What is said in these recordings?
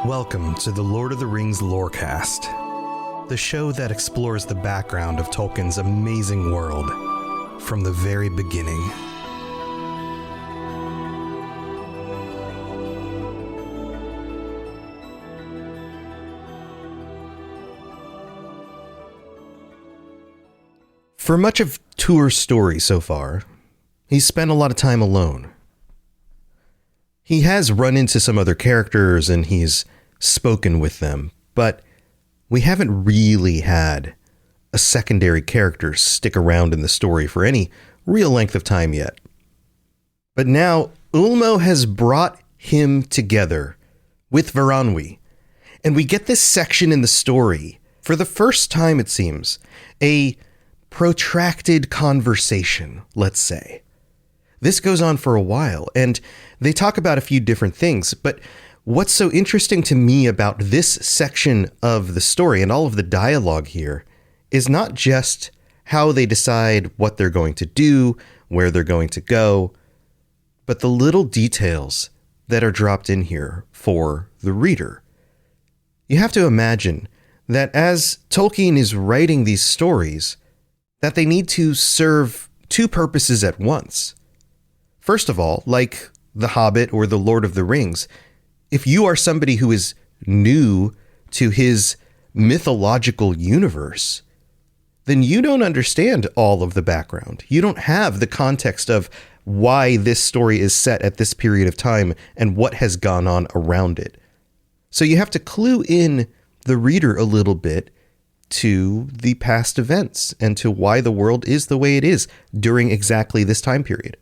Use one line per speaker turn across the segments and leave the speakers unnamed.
Welcome to the Lord of the Rings Lorecast, the show that explores the background of Tolkien's amazing world from the very beginning. For much of Tuor's story so far, he's spent a lot of time alone. He has run into some other characters and he's spoken with them, but we haven't really had a secondary character stick around in the story for any real length of time yet. But now Ulmo has brought him together with Voronwë, and we get this section in the story, for the first time it seems, a protracted conversation, let's say. This goes on for a while, and they talk about a few different things, but what's so interesting to me about this section of the story and all of the dialogue here is not just how they decide what they're going to do, where they're going to go, but the little details that are dropped in here for the reader. You have to imagine that as Tolkien is writing these stories, that they need to serve two purposes at once. First of all, like The Hobbit or The Lord of the Rings, if you are somebody who is new to his mythological universe, then you don't understand all of the background. You don't have the context of why this story is set at this period of time and what has gone on around it. So you have to clue in the reader a little bit to the past events and to why the world is the way it is during exactly this time period.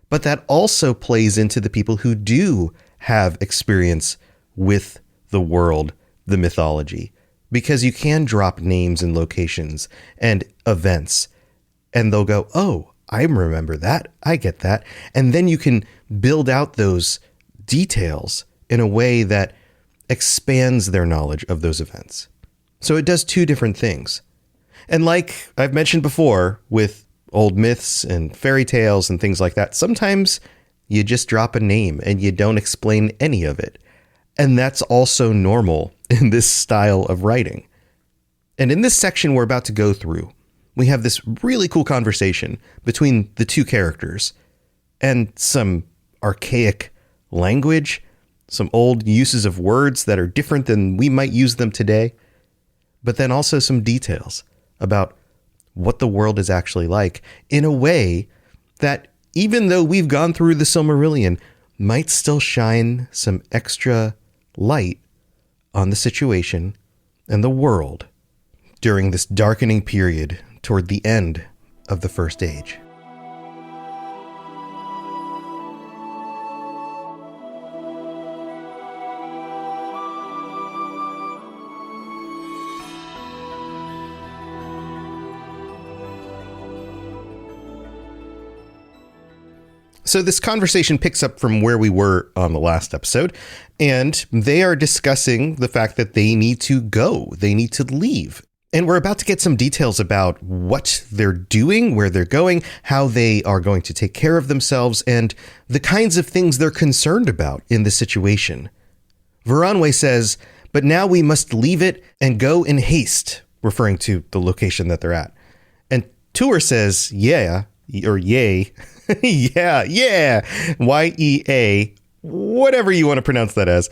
But that also plays into the people who do have experience with the world, the mythology, because you can drop names and locations and events, and they'll go, oh, I remember that. I get that. And then you can build out those details in a way that expands their knowledge of those events. So it does two different things. And like I've mentioned before with old myths and fairy tales and things like that, sometimes you just drop a name and you don't explain any of it. And that's also normal in this style of writing. And in this section we're about to go through, we have this really cool conversation between the two characters and some archaic language, some old uses of words that are different than we might use them today, but then also some details about what the world is actually like in a way that, even though we've gone through the Silmarillion, might still shine some extra light on the situation and the world during this darkening period toward the end of the First Age. So this conversation picks up from where we were on the last episode, and they are discussing the fact that they need to go, they need to leave. And we're about to get some details about what they're doing, where they're going, how they are going to take care of themselves, and the kinds of things they're concerned about in this situation. Voronwë says, but now we must leave it and go in haste, referring to the location that they're at. And Tuor says, yeah, or yay. yeah, Y-E-A, whatever you want to pronounce that as.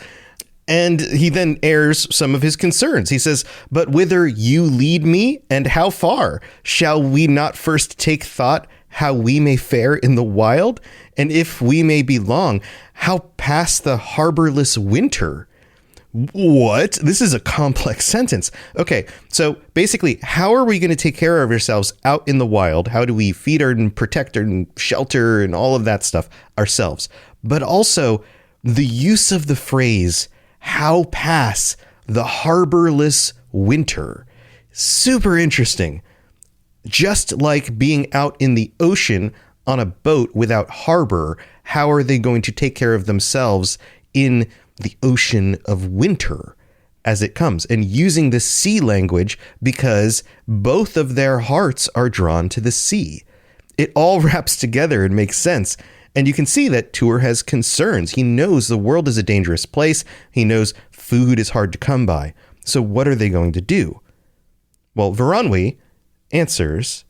And he then airs some of his concerns. He says, but whither you lead me and how far? Shall we not first take thought how we may fare in the wild? And if we may be long, how past the harborless winter? What? This is a complex sentence. Okay, so basically, how are we going to take care of ourselves out in the wild? How do we feed and protect and shelter and all of that stuff ourselves? But also the use of the phrase, how pass the harborless winter. Super interesting. Just like being out in the ocean on a boat without harbor, how are they going to take care of themselves in the ocean of winter as it comes? And using the sea language because both of their hearts are drawn to the sea. It all wraps together and makes sense. And you can see that Tuor has concerns. He knows the world is a dangerous place. He knows food is hard to come by. So what are they going to do? Well, Voronwë answers,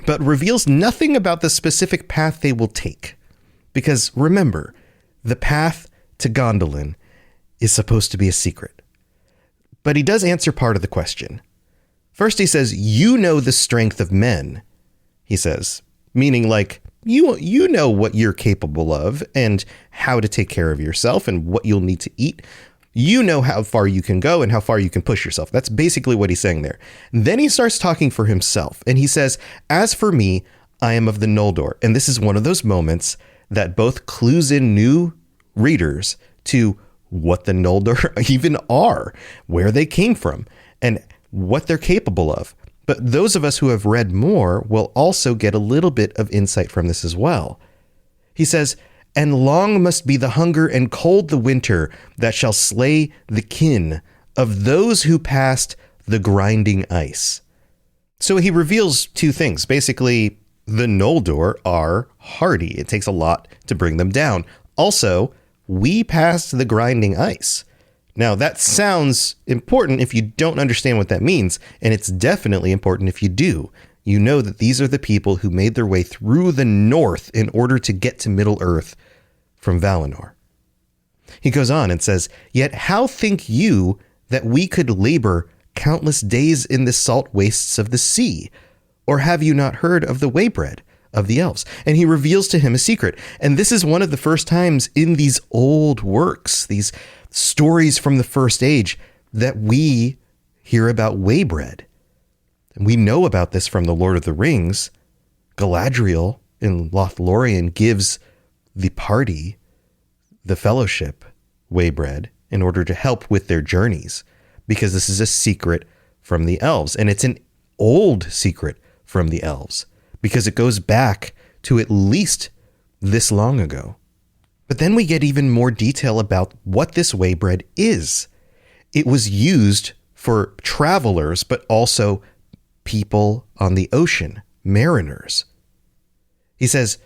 but reveals nothing about the specific path they will take. Because remember, the path to Gondolin is supposed to be a secret. But he does answer part of the question. First, he says, you know the strength of men, he says, meaning like, you know what you're capable of and how to take care of yourself and what you'll need to eat. You know how far you can go and how far you can push yourself. That's basically what he's saying there. Then he starts talking for himself and he says, as for me, I am of the Noldor. And this is one of those moments that both clues in new readers to what the Noldor even are, where they came from, and what they're capable of. But those of us who have read more will also get a little bit of insight from this as well. He says, and long must be the hunger and cold the winter that shall slay the kin of those who passed the grinding ice. So he reveals two things. Basically, the Noldor are hardy. It takes a lot to bring them down. Also, we passed the grinding ice. Now, that sounds important if you don't understand what that means, and it's definitely important if you do. You know that these are the people who made their way through the north in order to get to Middle-earth from Valinor. He goes on and says, yet how think you that we could labor countless days in the salt wastes of the sea? Or have you not heard of the waybread of the elves? And he reveals to him a secret. And this is one of the first times in these old works, these stories from the First Age, that we hear about waybread. And we know about this from the Lord of the Rings. Galadriel in Lothlorien gives the party, the fellowship, waybread in order to help with their journeys, because this is a secret from the elves. And it's an old secret from the elves because it goes back to at least this long ago. But then we get even more detail about what this waybread is. It was used for travelers, but also people on the ocean, mariners. He says,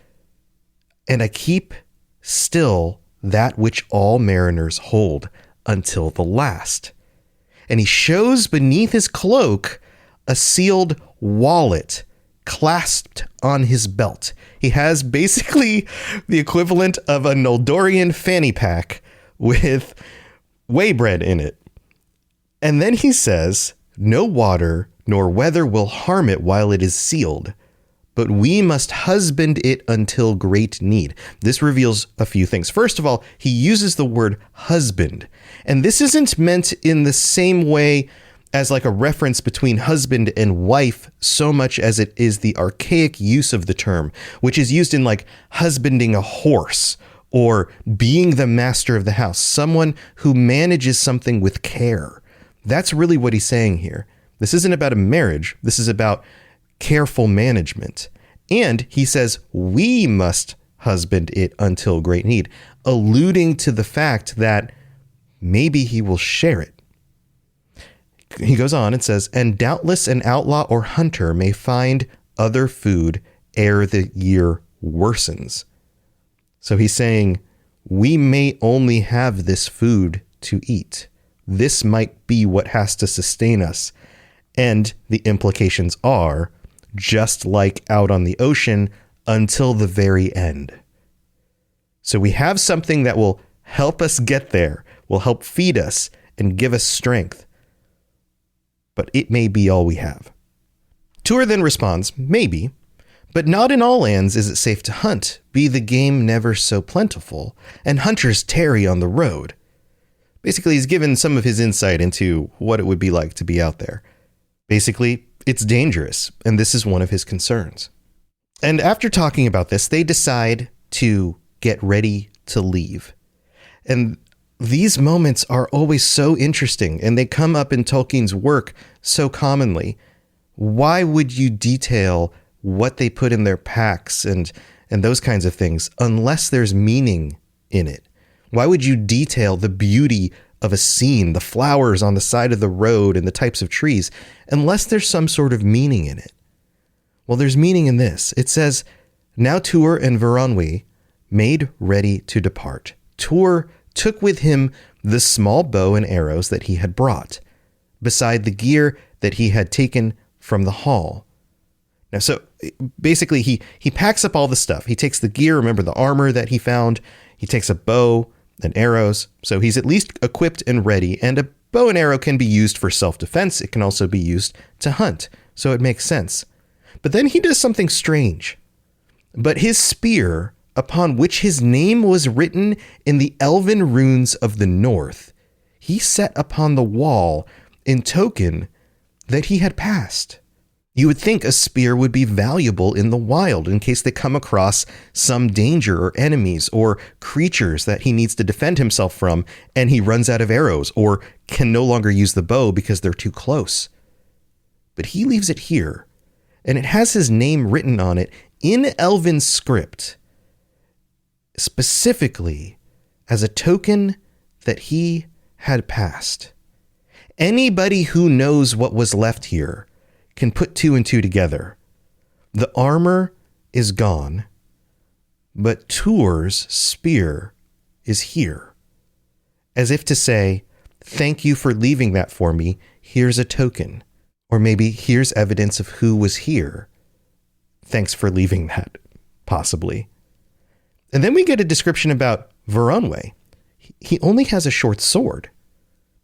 and I keep still that which all mariners hold until the last. And he shows beneath his cloak a sealed wallet clasped on his belt. He has basically the equivalent of a Noldorian fanny pack with waybread in it. And then he says, no water nor weather will harm it while it is sealed, but we must husband it until great need. This reveals a few things. First of all, he uses the word husband, and this isn't meant in the same way as like a reference between husband and wife so much as it is the archaic use of the term, which is used in like husbanding a horse or being the master of the house, someone who manages something with care. That's really what he's saying here. This isn't about a marriage. This is about careful management. And he says, we must husband it until great need, alluding to the fact that maybe he will share it. He goes on and says, and doubtless an outlaw or hunter may find other food ere the year worsens. So he's saying, we may only have this food to eat. This might be what has to sustain us. And the implications are, just like out on the ocean, until the very end. So we have something that will help us get there, will help feed us and give us strength. But it may be all we have. Tuor then responds, maybe, but not in all lands is it safe to hunt, be the game never so plentiful, and hunters tarry on the road. Basically, he's given some of his insight into what it would be like to be out there. Basically, it's dangerous, and this is one of his concerns. And after talking about this, they decide to get ready to leave. And these moments are always so interesting, and they come up in Tolkien's work so commonly. Why would you detail what they put in their packs and those kinds of things unless there's meaning in it? Why would you detail the beauty of a scene, the flowers on the side of the road and the types of trees, unless there's some sort of meaning in it? Well, there's meaning in this. It says, now Tuor and Voronwë made ready to depart, Tuor took with him the small bow and arrows that he had brought, beside the gear that he had taken from the hall. Now, so basically he packs up all the stuff. He takes the gear, remember the armor that he found. He takes a bow and arrows. So he's at least equipped and ready. And a bow and arrow can be used for self-defense. It can also be used to hunt. So it makes sense. But then he does something strange. But his spear, upon which his name was written in the elven runes of the north, he set upon the wall in token that he had passed. You would think a spear would be valuable in the wild in case they come across some danger or enemies or creatures that he needs to defend himself from and he runs out of arrows or can no longer use the bow because they're too close. But he leaves it here, and it has his name written on it in Elven script, specifically as a token that he had passed. Anybody who knows what was left here can put two and two together. The armor is gone, but Tuor's spear is here. As if to say, thank you for leaving that for me. Here's a token. Or maybe here's evidence of who was here. Thanks for leaving that, possibly. And then we get a description about Voronwë. He only has a short sword.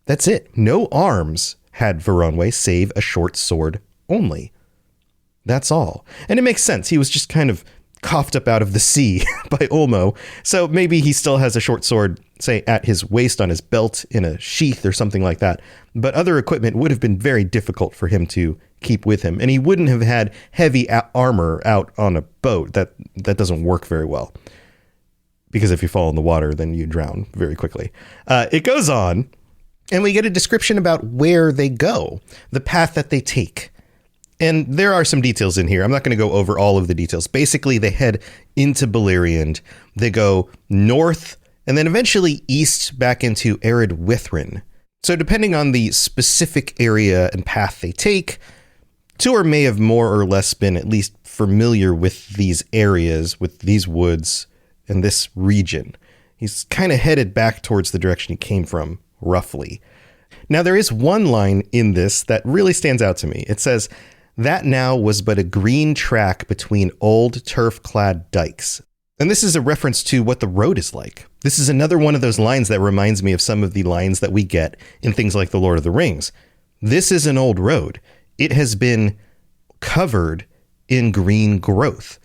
That's it. No arms had Voronwë save a short sword only. That's all. And it makes sense. He was just kind of coughed up out of the sea by Ulmo. So maybe he still has a short sword, say, at his waist on his belt in a sheath or something like that. But other equipment would have been very difficult for him to keep with him. And he wouldn't have had heavy armor out on a boat. That doesn't work very well. Because if you fall in the water, then you drown very quickly. It goes on, and we get a description about where they go, the path that they take. And there are some details in here. I'm not going to go over all of the details. Basically, they head into Beleriand. They go north and then eventually east back into Arid Withrin. So depending on the specific area and path they take, Tuor may have more or less been at least familiar with these areas, with these woods and this region. He's kind of headed back towards the direction he came from, roughly. Now, there is one line in this that really stands out to me. It says, that now was but a green track between old turf-clad dikes. And this is a reference to what the road is like. This is another one of those lines that reminds me of some of the lines that we get in things like The Lord of the Rings. This is an old road. It has been covered in green growth.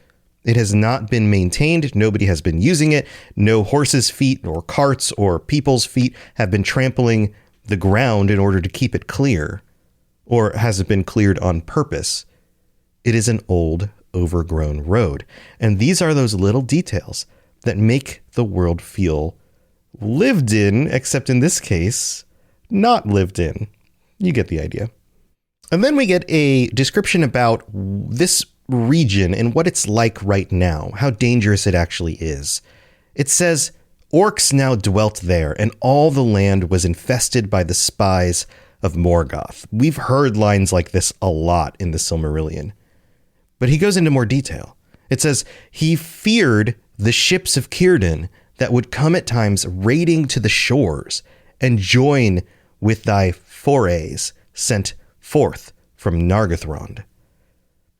It has not been maintained. Nobody has been using it. No horses' feet or carts or people's feet have been trampling the ground in order to keep it clear. Or has it been cleared on purpose? It is an old, overgrown road. And these are those little details that make the world feel lived in, except in this case, not lived in. You get the idea. And then we get a description about this region and what it's like right now, how dangerous it actually is. It says, orcs now dwelt there, and all the land was infested by the spies of Morgoth. We've heard lines like this a lot in the Silmarillion. But he goes into more detail. It says, he feared the ships of Círdan that would come at times raiding to the shores and join with thy forays sent forth from Nargothrond.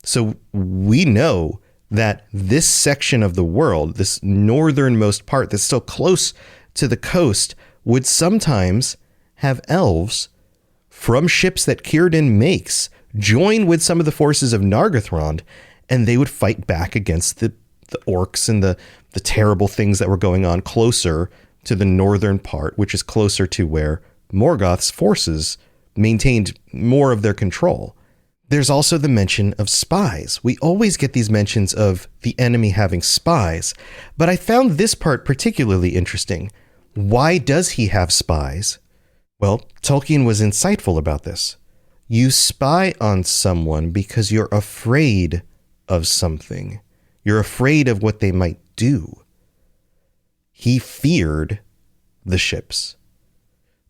So we know that this section of the world, this northernmost part that's still close to the coast, would sometimes have elves from ships that Círdan makes join with some of the forces of Nargothrond, and they would fight back against the orcs and the terrible things that were going on closer to the northern part, which is closer to where Morgoth's forces maintained more of their control. There's also the mention of spies. We always get these mentions of the enemy having spies, but I found this part particularly interesting. Why does he have spies? Well, Tolkien was insightful about this. You spy on someone because you're afraid of something. You're afraid of what they might do. He feared the ships.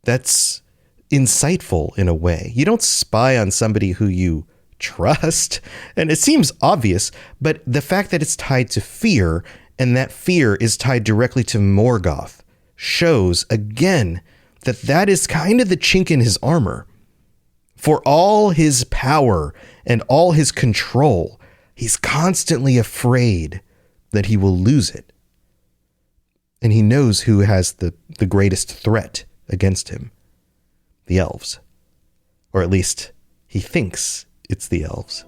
That's insightful in a way. You don't spy on somebody who you trust, and it seems obvious, but the fact that it's tied to fear and that fear is tied directly to Morgoth, shows again that is kind of the chink in his armor. For all his power and all his control, he's constantly afraid that he will lose it. And he knows who has the greatest threat against him. The elves. Or at least he thinks it's the elves.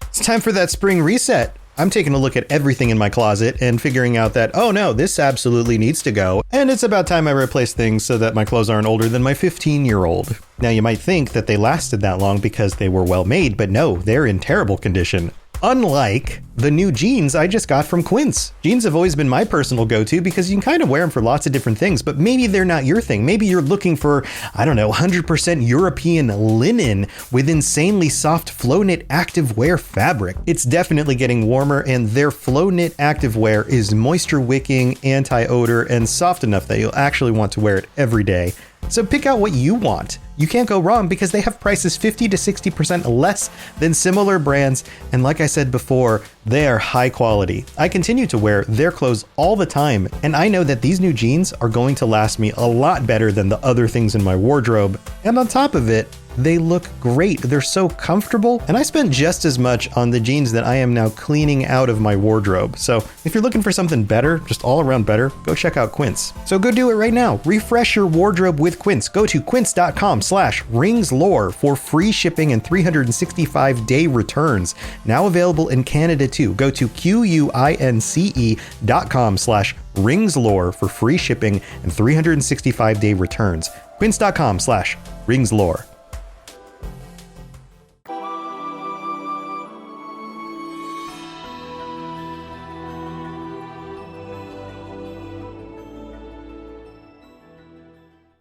It's time for that spring reset. I'm taking a look at everything in my closet and figuring out that, oh no, this absolutely needs to go. And it's about time I replace things so that my clothes aren't older than my 15-year-old. Now you might think that they lasted that long because they were well made, but no, they're in terrible condition. Unlike the new jeans I just got from Quince. Jeans have always been my personal go-to because you can kind of wear them for lots of different things, but maybe they're not your thing. Maybe you're looking for, 100% European linen with insanely soft flow knit activewear fabric. It's definitely getting warmer, and their flow knit activewear is moisture wicking, anti-odor, and soft enough that you'll actually want to wear it every day. So pick out what you want. You can't go wrong because they have prices 50 to 60% less than similar brands. And like I said before, they are high quality. I continue to wear their clothes all the time, and I know that these new jeans are going to last me a lot better than the other things in my wardrobe. And on top of it, they look great. They're so comfortable, and I spent just as much on the jeans that I am now cleaning out of my wardrobe. So if you're looking for something better, just all around better, go check out Quince. So go do it right now. Refresh your wardrobe with Quince. Go to quince.com/ringslore for free shipping and 365-day returns. Now available in Canada too. Go to quince.com/ringslore for free shipping and 365-day returns. Quince.com/ringslore.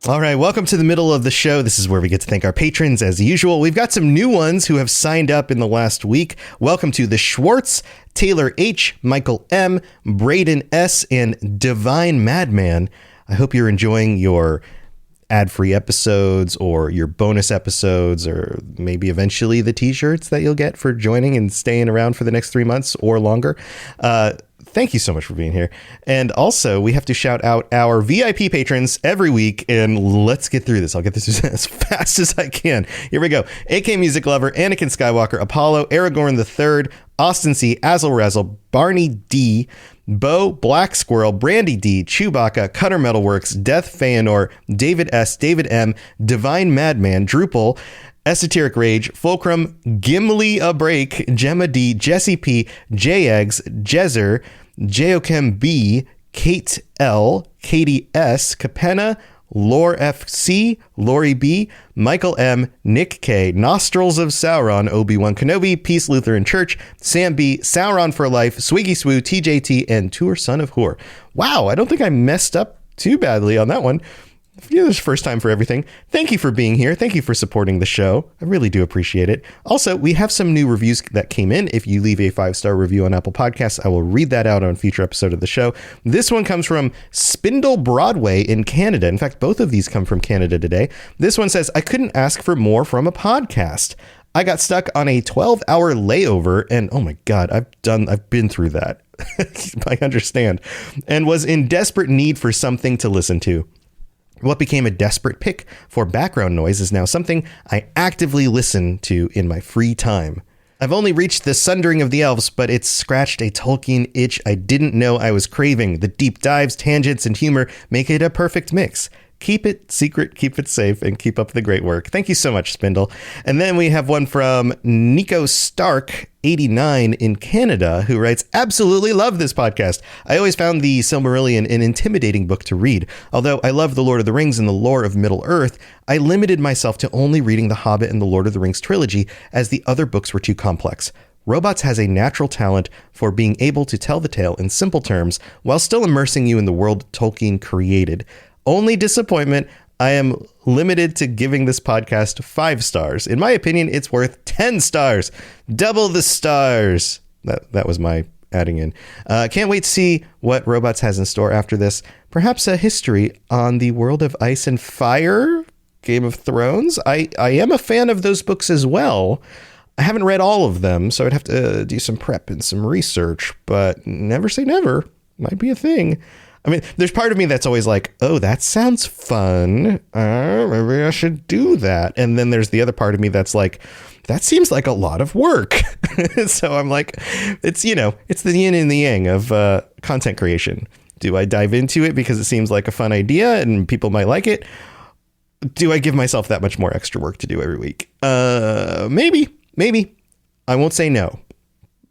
All right, welcome to the middle of the show. This is where we get to thank our patrons as usual. We've got some new ones who have signed up in the last week. Welcome to the Schwartz, Taylor H, Michael M, Braden S, and Divine Madman. I hope you're enjoying your ad-free episodes or your bonus episodes, or maybe eventually the t-shirts that you'll get for joining and staying around for the next 3 months or longer. Thank you so much for being here. And also, we have to shout out our VIP patrons every week, and let's get through this. I'll get this as fast as I can. Here we go. AK Music Lover, Anakin Skywalker, Apollo, Aragorn III, Austin C, Azzle Razzle, Barney D, Bo, Black Squirrel, Brandy D, Chewbacca, Cutter Metalworks, Death Feanor, David S, David M, Divine Madman, Drupal, Esoteric Rage, Fulcrum, Gimli a Break, Gemma D, Jesse P, J Eggs, Jezer, Geochem B, Kate L, Katie S, Capenna, Lore FC, Lori B, Michael M, Nick K, Nostrils of Sauron, Obi-Wan Kenobi, Peace Lutheran Church, Sam B, Sauron for Life, Swiggy Swoo, TJT, and Tuor Son of Hor. Wow, I don't think I messed up too badly on that one. Yeah, this is first time for everything. Thank you for being here. Thank you for supporting the show. I really do appreciate it. Also, we have some new reviews that came in. If you leave a 5-star review on Apple Podcasts, I will read that out on a future episode of the show. This one comes from Spindle Broadway in Canada. In fact, both of these come from Canada today. This one says, I couldn't ask for more from a podcast. I got stuck on a 12-hour layover, and oh my God, I've been through that. I understand. And was in desperate need for something to listen to. What became a desperate pick for background noise is now something I actively listen to in my free time. I've only reached the Sundering of the Elves, but it's scratched a Tolkien itch I didn't know I was craving. The deep dives, tangents, and humor make it a perfect mix. Keep it secret, keep it safe, and keep up the great work. Thank you so much, Spindle. And then we have one from Nico Stark, 89 in Canada, who writes, absolutely love this podcast. I always found the Silmarillion an intimidating book to read. Although I love The Lord of the Rings and the lore of Middle-earth, I limited myself to only reading The Hobbit and the Lord of the Rings trilogy, as the other books were too complex. Robots has a natural talent for being able to tell the tale in simple terms while still immersing you in the world Tolkien created. Only disappointment, I am limited to giving this podcast 5 stars. In my opinion, it's worth 10 stars. Double the stars. That was my adding in. Can't wait to see what Robots has in store after this. Perhaps a history on the world of ice and fire? Game of Thrones. I am a fan of those books as well. I haven't read all of them, so I'd have to do some prep and some research, but never say never. Might be a thing. I mean, there's part of me that's always like, oh, that sounds fun. Maybe I should do that. And then there's the other part of me that's like, that seems like a lot of work. So I'm like, it's the yin and the yang of content creation. Do I dive into it because it seems like a fun idea and people might like it? Do I give myself that much more extra work to do every week? Maybe. I won't say no.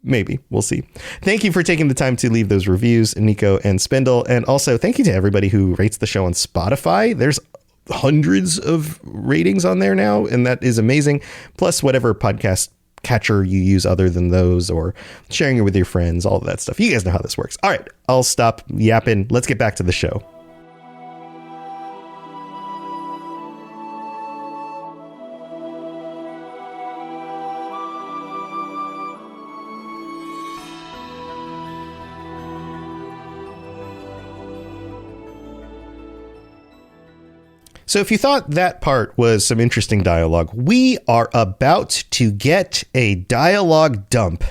Maybe. We'll see. Thank you for taking the time to leave those reviews, Nico and Spindle. And also thank you to everybody who rates the show on Spotify. There's hundreds of ratings on there now, and that is amazing. Plus whatever podcast catcher you use other than those, or sharing it with your friends, all of that stuff. You guys know how this works. All right, I'll stop yapping. Let's get back to the show. So if you thought that part was some interesting dialogue, we are about to get a dialogue dump.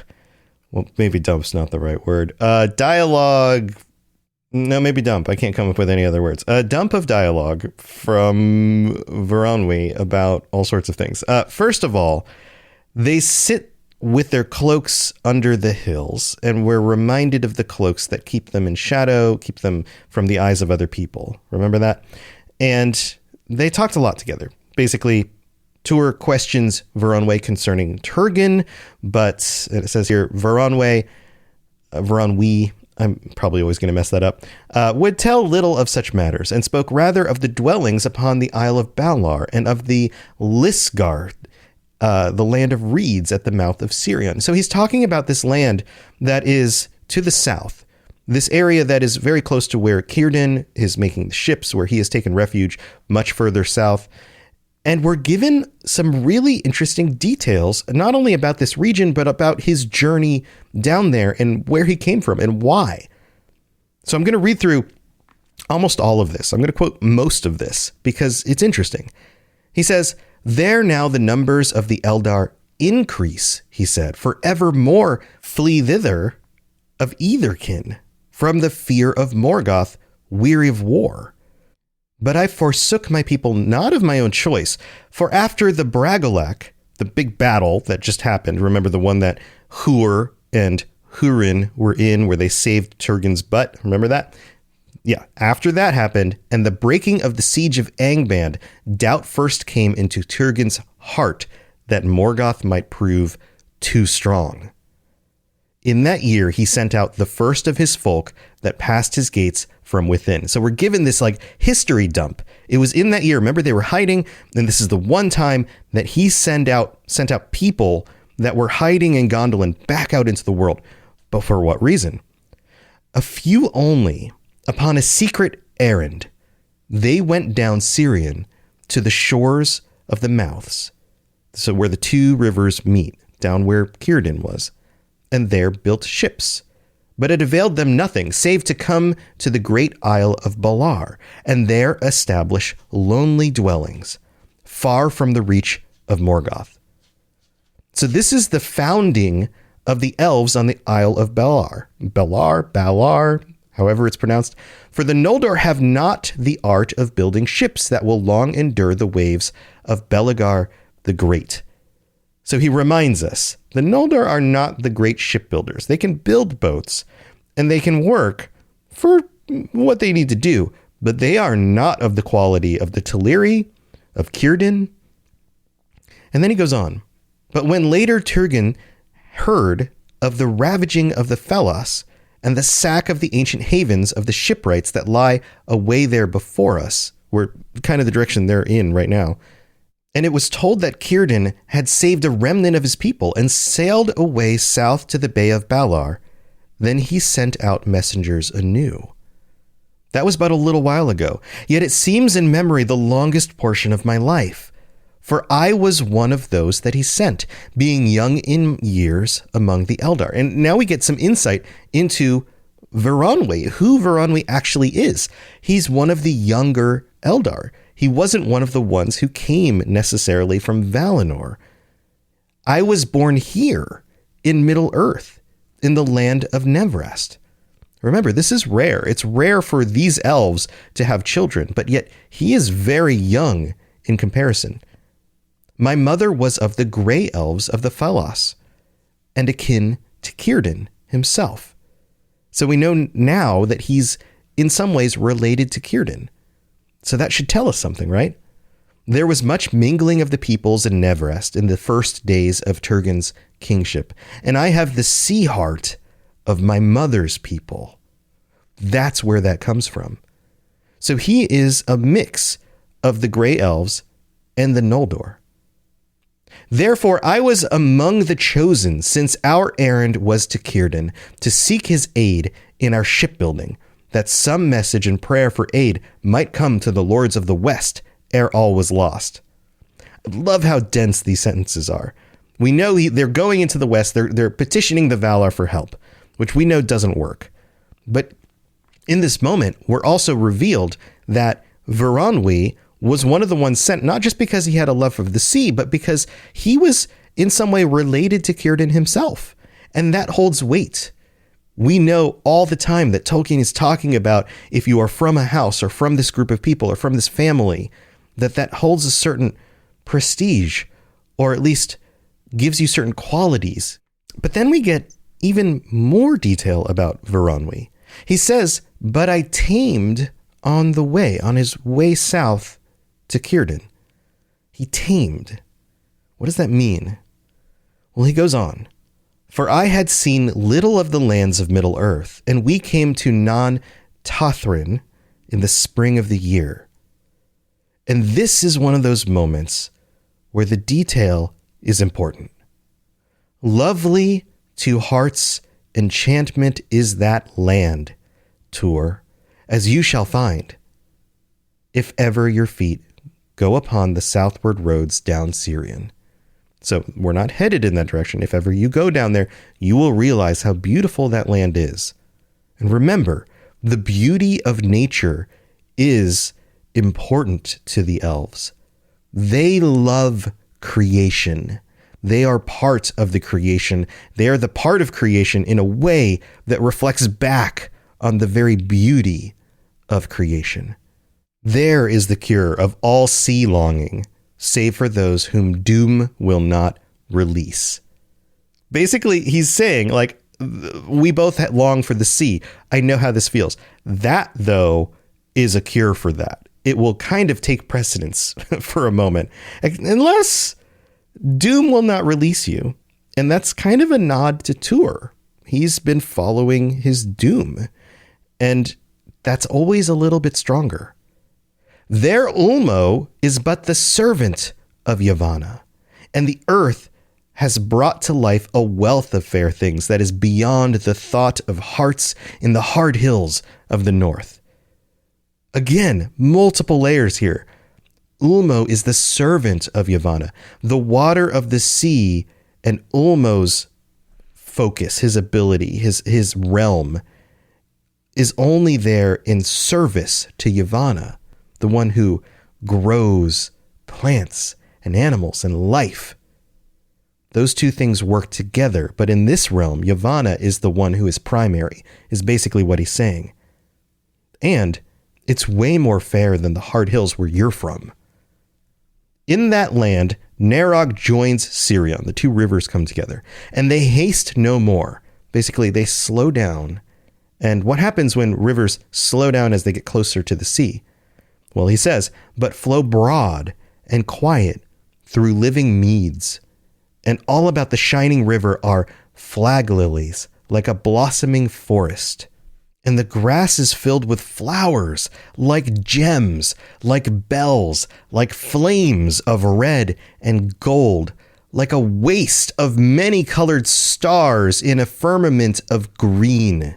Well, maybe dump's not the right word. Dialogue. No, maybe dump. I can't come up with any other words. A dump of dialogue from Voronwë about all sorts of things. First of all, they sit with their cloaks under the hills, and we're reminded of the cloaks that keep them in shadow, keep them from the eyes of other people. Remember that? And they talked a lot together. Basically, Tuor questions Voronwë concerning Turgon, but it says here, Voronwë, I'm probably always going to mess that up, would tell little of such matters, and spoke rather of the dwellings upon the Isle of Balar, and of the Lisgard, the land of reeds at the mouth of Sirion. So he's talking about this land that is to the south, this area that is very close to where Círdan is making the ships, where he has taken refuge much further south. And we're given some really interesting details, not only about this region, but about his journey down there and where he came from and why. So I'm going to read through almost all of this. I'm going to quote most of this because it's interesting. He says, "There now the numbers of the Eldar increase," he said, "for evermore flee thither of either kin, from the fear of Morgoth, weary of war. But I forsook my people not of my own choice, for after the Bragolak, the big battle that just happened, remember the one that Huor and Hurin were in, where they saved Turgon's butt, remember that? Yeah, after that happened, and the breaking of the siege of Angband, doubt first came into Turgon's heart that Morgoth might prove too strong. In that year, he sent out the first of his folk that passed his gates from within." So we're given this like history dump. It was in that year. Remember, they were hiding. And this is the one time that he sent out people that were hiding in Gondolin back out into the world. But for what reason? A few only, upon a secret errand, they went down Sirion to the shores of the mouths. So where the two rivers meet, down where Círdan was. And there built ships. But it availed them nothing, save to come to the great Isle of Balar, and there establish lonely dwellings, far from the reach of Morgoth. So this is the founding of the elves on the Isle of Balar. Balar, however it's pronounced. "For the Noldor have not the art of building ships that will long endure the waves of Belegar the Great." So he reminds us, the Noldor are not the great shipbuilders. They can build boats, and they can work for what they need to do, but they are not of the quality of the Teleri, of Círdan. And then he goes on, "But when later Turgon heard of the ravaging of the Felas, and the sack of the ancient havens of the shipwrights that lie away there before us," we're kind of the direction they're in right now, "and it was told that Círdan had saved a remnant of his people and sailed away south to the Bay of Balar, then he sent out messengers anew. That was but a little while ago, yet it seems in memory the longest portion of my life. For I was one of those that he sent, being young in years among the Eldar." And now we get some insight into Voronwë, who Voronwë actually is. He's one of the younger Eldar. He wasn't one of the ones who came necessarily from Valinor. I was born here in Middle-earth, in the land of Nevrast. Remember, this is rare. It's rare for these elves to have children, but yet he is very young in comparison. My mother was of the gray elves of the Falas, and akin to Círdan himself. So we know now that he's in some ways related to Círdan. So that should tell us something, right? There was much mingling of the peoples in Nevrast in the first days of Turgon's kingship, and I have the sea heart of my mother's people. That's where that comes from. So he is a mix of the Grey Elves and the Noldor. Therefore, I was among the chosen, since our errand was to Círdan, to seek his aid in our shipbuilding, that some message and prayer for aid might come to the lords of the West ere all was lost. I love how dense these sentences are. We know they're going into the West, they're petitioning the Valar for help, which we know doesn't work. But in this moment, we're also revealed that Voronwë was one of the ones sent, not just because he had a love of the sea, but because he was in some way related to Círdan himself. And that holds weight. We know all the time that Tolkien is talking about if you are from a house or from this group of people or from this family, that holds a certain prestige, or at least gives you certain qualities. But then we get even more detail about Voronwë. He says, but I tamed on the way, on his way south to Círdan. He tamed. What does that mean? Well, he goes on. For I had seen little of the lands of Middle-earth, and we came to Non-Tothrin in the spring of the year. And this is one of those moments where the detail is important. Lovely to heart's enchantment is that land, Tuor, as you shall find, if ever your feet go upon the southward roads down Sirion. So we're not headed in that direction. If ever you go down there, you will realize how beautiful that land is. And remember, the beauty of nature is important to the elves. They love creation. They are part of the creation. They are the part of creation in a way that reflects back on the very beauty of creation. There is the cure of all sea longing, save for those whom doom will not release. Basically, he's saying, like, we both long for the sea. I know how this feels. That, though, is a cure for that. It will kind of take precedence for a moment, unless doom will not release you. And that's kind of a nod to Tuor. He's been following his doom, and that's always a little bit stronger. Their Ulmo is but the servant of Yavanna, and the earth has brought to life a wealth of fair things that is beyond the thought of hearts in the hard hills of the north. Again, multiple layers here. Ulmo is the servant of Yavanna, the water of the sea, and Ulmo's focus, his ability, his realm, is only there in service to Yavanna, the one who grows plants and animals and life. Those two things work together, but in this realm, Yavanna is the one who is primary, is basically what he's saying. And it's way more fair than the hard hills where you're from. In that land, Narog joins Sirion. The two rivers come together, and they haste no more. Basically, they slow down. And what happens when rivers slow down as they get closer to the sea? Well, he says, but flow broad and quiet through living meads. And all about the shining river are flag lilies, like a blossoming forest. And the grass is filled with flowers, like gems, like bells, like flames of red and gold, like a waste of many-colored stars in a firmament of green.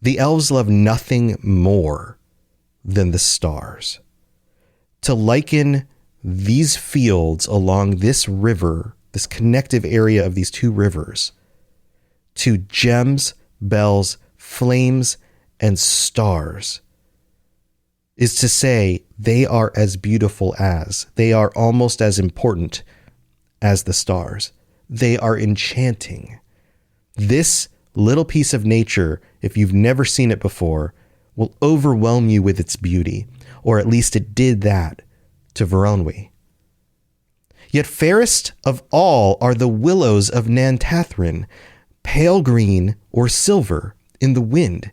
The elves love nothing more than the stars. To liken these fields along this river, this connective area of these two rivers, to gems, bells, flames, and stars is to say they are as beautiful as, they are almost as important as the stars. They are enchanting. This little piece of nature, if you've never seen it before, will overwhelm you with its beauty, or at least it did that to Voronwë. Yet fairest of all are the willows of Nantathrin, pale green or silver in the wind,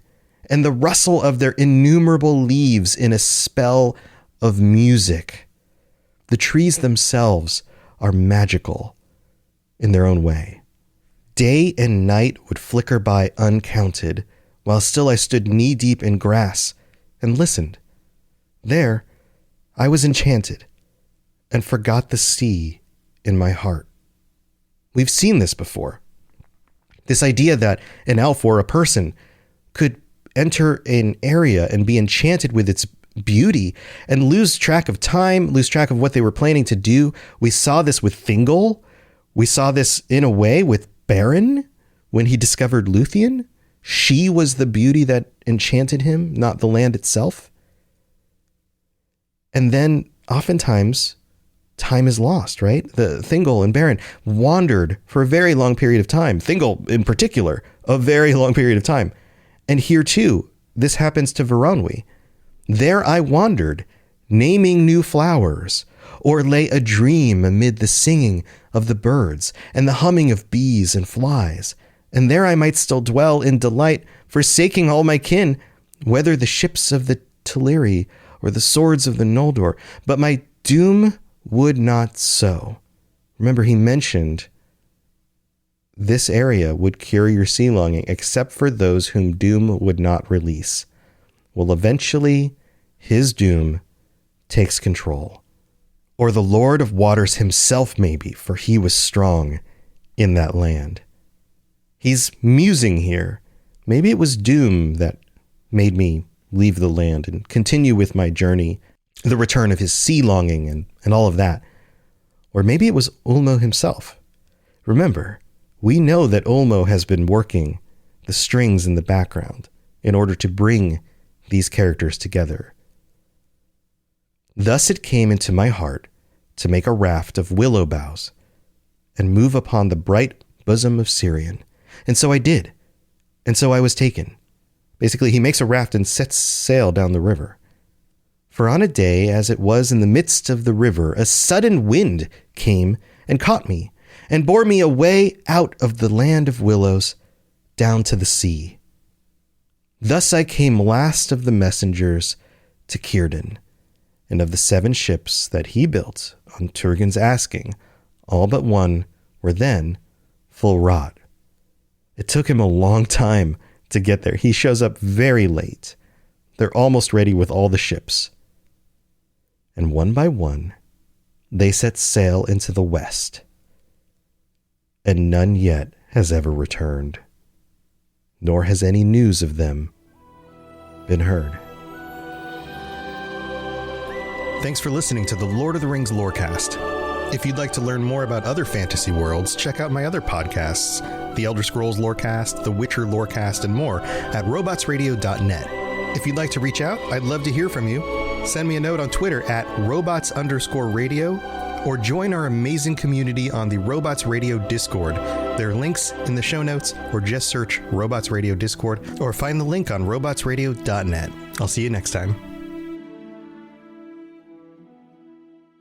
and the rustle of their innumerable leaves in a spell of music. The trees themselves are magical in their own way. Day and night would flicker by uncounted, while still I stood knee-deep in grass and listened. There, I was enchanted and forgot the sea in my heart. We've seen this before. This idea that an elf or a person could enter an area and be enchanted with its beauty and lose track of time, lose track of what they were planning to do. We saw this with Thingol. We saw this in a way with Beren when he discovered Luthien. She was the beauty that enchanted him, not the land itself. And then oftentimes time is lost, right? The Thingol and Beren wandered for a very long period of time. Thingol in particular, a very long period of time. And here too, this happens to Voronwë. There I wandered, naming new flowers, or lay a dream amid the singing of the birds and the humming of bees and flies. And there I might still dwell in delight, forsaking all my kin, whether the ships of the Teleri or the swords of the Noldor. But my doom would not so. Remember, he mentioned this area would cure your sea longing, except for those whom doom would not release. Well, eventually, his doom takes control. Or the Lord of Waters himself, maybe, for he was strong in that land. He's musing here. Maybe it was doom that made me leave the land and continue with my journey, the return of his sea longing and all of that. Or maybe it was Ulmo himself. Remember, we know that Ulmo has been working the strings in the background in order to bring these characters together. Thus it came into my heart to make a raft of willow boughs and move upon the bright bosom of Sirion. And so I did. And so I was taken. Basically, he makes a raft and sets sail down the river. For on a day, as it was in the midst of the river, a sudden wind came and caught me and bore me away out of the land of willows down to the sea. Thus I came last of the messengers to Círdan, and of the 7 ships that he built on Turgon's asking, all but one were then full wrought. It took him a long time to get there. He shows up very late. They're almost ready with all the ships. And one by one, they set sail into the west, and none yet has ever returned, nor has any news of them been heard. Thanks for listening to the Lord of the Rings Lorecast. If you'd like to learn more about other fantasy worlds, check out my other podcasts, The Elder Scrolls Lorecast, The Witcher Lorecast, and more at robotsradio.net. If you'd like to reach out, I'd love to hear from you. Send me a note on Twitter at robots_radio, or join our amazing community on the Robots Radio Discord. There are links in the show notes, or just search Robots Radio Discord, or find the link on robotsradio.net. I'll see you next time.